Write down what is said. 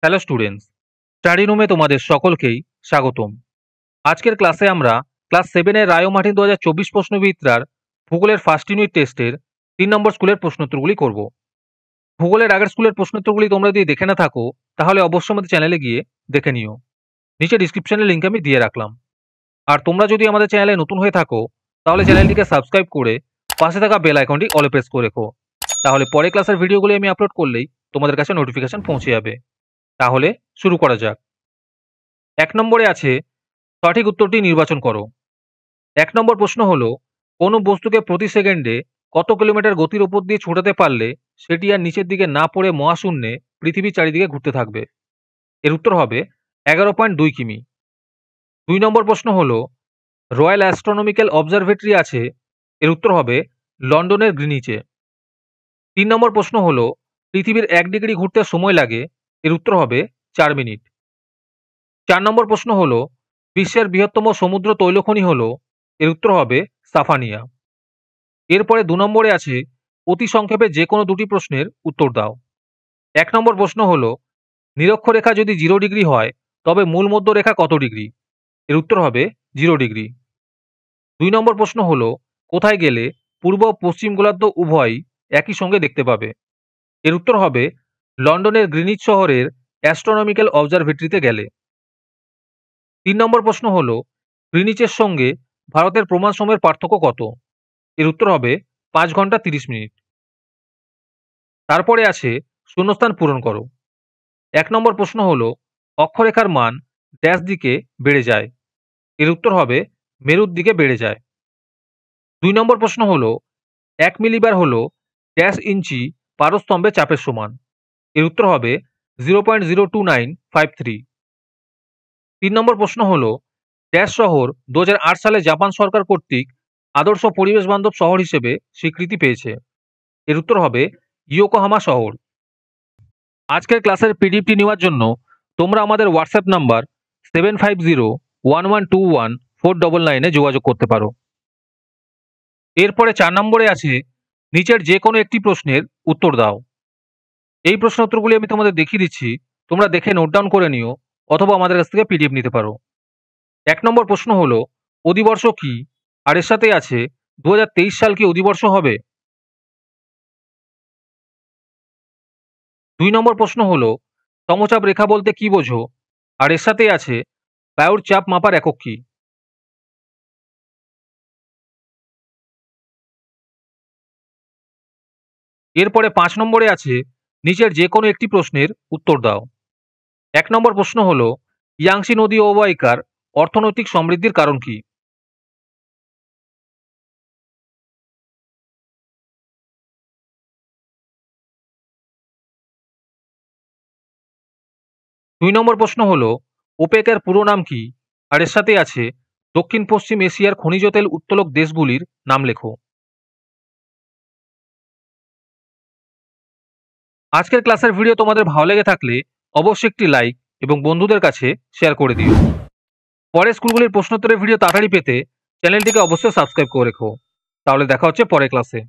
Hello students, study রুমে তোমাদের সকলকেই স্বাগতম। আজকের ক্লাসে আমরা ক্লাস 7-এর রায় ও মার্টিন 2024 প্রশ্নবিদ্যার ভূগোলের ফার্স্ট ইউনিট টেস্টের 3 নম্বর স্কুলের প্রশ্নোত্তরগুলি করব। ভূগোলের আগের স্কুলের প্রশ্নোত্তরগুলি তোমরা যদি দেখে না থাকো তাহলে অবশ্যই আমাদের চ্যানেলে গিয়ে দেখে নিও। নিচে ডিসক্রিপশনে লিঙ্ক আমি দিয়ে রাখলাম। আর তোমরা যদি আমাদের চ্যানেলে নতুন হয়ে থাকো তাহলে চ্যানেলটিকে সাবস্ক্রাইব করে পাশে থাকা বেল আইকনটি অলে প্রেস করে রেখো। তাহলে পরে ক্লাসের ভিডিওগুলি আমি আপলোড করলেই তোমাদের কাছে নোটিফিকেশন পৌঁছে যাবে। তাহলে শুরু করা যাক। 1 নম্বরে আছে সঠিক উত্তরটি নির্বাচন করো। 1 নম্বর প্রশ্ন হলো, কোনো বস্তুকে প্রতি সেকেন্ডে কত কিলোমিটার গতির উপর দিয়ে ছোটাতে পারলে সেটি আর নিচের দিকে না পড়ে মহাশূন্যে পৃথিবীর চারিদিকে ঘুরতে থাকবে? এর উত্তর হবে 11.2 কিমি। 2 নম্বর প্রশ্ন হলো, রয়্যাল অ্যাস্ট্রোনমিক্যাল অবজারভেটরি আছে, এর উত্তর হবে লন্ডনের গ্রিনিচে। 3 নম্বর প্রশ্ন হলো, পৃথিবীর 1 ডিগ্রি ঘুরতে সময় লাগে, এর উত্তর হবে 4 মিনিট। 4 নম্বর প্রশ্ন হলো, বিশ্বের বৃহত্তম সমুদ্র তৈলখনি হলো, এর উত্তর হবে সাফানিয়া। এরপরে 2 নম্বরে আছে অতি সংক্ষেপে যে কোনো দুটি প্রশ্নের উত্তর দাও। 1 নম্বর প্রশ্ন হলো, নিরক্ষরেখা যদি 0 ডিগ্রি হয় তবে মূল মধ্যরেখা কত ডিগ্রি? এর উত্তর হবে 0 ডিগ্রি। 2 নম্বর প্রশ্ন হলো, কোথায় গেলে পূর্ব ও পশ্চিম গোলার্ধ উভয়ই একই সঙ্গে দেখতে পাবে? এর উত্তর হবে লন্ডনের গ্রিনিচ শহরের অ্যাস্ট্রোনমিক্যাল অবজারভেটরিতে গেলে। 3 নম্বর প্রশ্ন হলো, গ্রিনিচের সঙ্গে ভারতের প্রমাণ সময়ের পার্থক্য কত? এর উত্তর হবে 5 ঘন্টা 30 মিনিট। তারপরে আছে শূন্যস্থান পূরণ করো। 1 নম্বর প্রশ্ন হলো, অক্ষরেখার মান ড্যাশ দিকে বেড়ে যায়? এর উত্তর হবে মেরুর দিকে বেড়ে যায়। 2 নম্বর প্রশ্ন হলো, 1 মিলিবার হলো ড্যাশ ইঞ্চি পারস্তম্ভে চাপের সমান? এর উত্তর হবে 0.02953। 3 নম্বর প্রশ্ন হলো, ড্যাশ শহর 2008 সালে জাপান সরকার কর্তৃক আদর্শ পরিবেশ বান্ধব শহর হিসেবে স্বীকৃতি পেয়েছে? এর উত্তর হবে ইয়োকোহামা শহর। আজকের ক্লাসের পিডিএফটি নেওয়ার জন্য তোমরা আমাদের হোয়াটসঅ্যাপ নাম্বার 7501121499 যোগাযোগ করতে পারো। এরপরে 4 নম্বরে আছে নিচের যে কোনো একটি প্রশ্নের উত্তর দাও। এই প্রশ্ন উত্তরগুলি আমি তোমাদের দেখিয়ে দিচ্ছি, তোমরা দেখে নোট ডাউন করে নিও অথবা আমাদের কাছ থেকে পিডিএফ নিতে পারো। 1 নম্বর প্রশ্ন হলো, অধিবর্ষ কি? আর এর সাথে আছে 2023 সাল কি অধিবর্ষ হবে? 2 নম্বর প্রশ্ন হলো, সমচাপ রেখা বলতে কি বোঝো? আর এর সাথে আছে বায়ুর চাপ মাপার একক কি? এরপরে 5 নম্বরে আছে নিচের যে কোনো একটি প্রশ্নের উত্তর দাও। 1 নম্বর প্রশ্ন হলো, ইয়াংসি নদী অববাহিকার অর্থনৈতিক সমৃদ্ধির কারণ কি? 2 নম্বর প্রশ্ন হলো, ওপেকের পুরো নাম কি? আর এর সাথে আছে দক্ষিণ পশ্চিম এশিয়ার খনিজ তেল উত্তোলক দেশগুলির নাম লেখো। আজকের ক্লাসের ভিডিও তোমাদের ভালো লেগে থাকলে অবশ্যই একটি লাইক এবং বন্ধুদের কাছে শেয়ার করে দিও। পরের স্কুলগুলির প্রশ্নোত্তরের ভিডিও তাড়াতাড়ি পেতে চ্যানেলটিকে অবশ্যই সাবস্ক্রাইব করে রেখো। তাহলে দেখা হচ্ছে পরের ক্লাসে।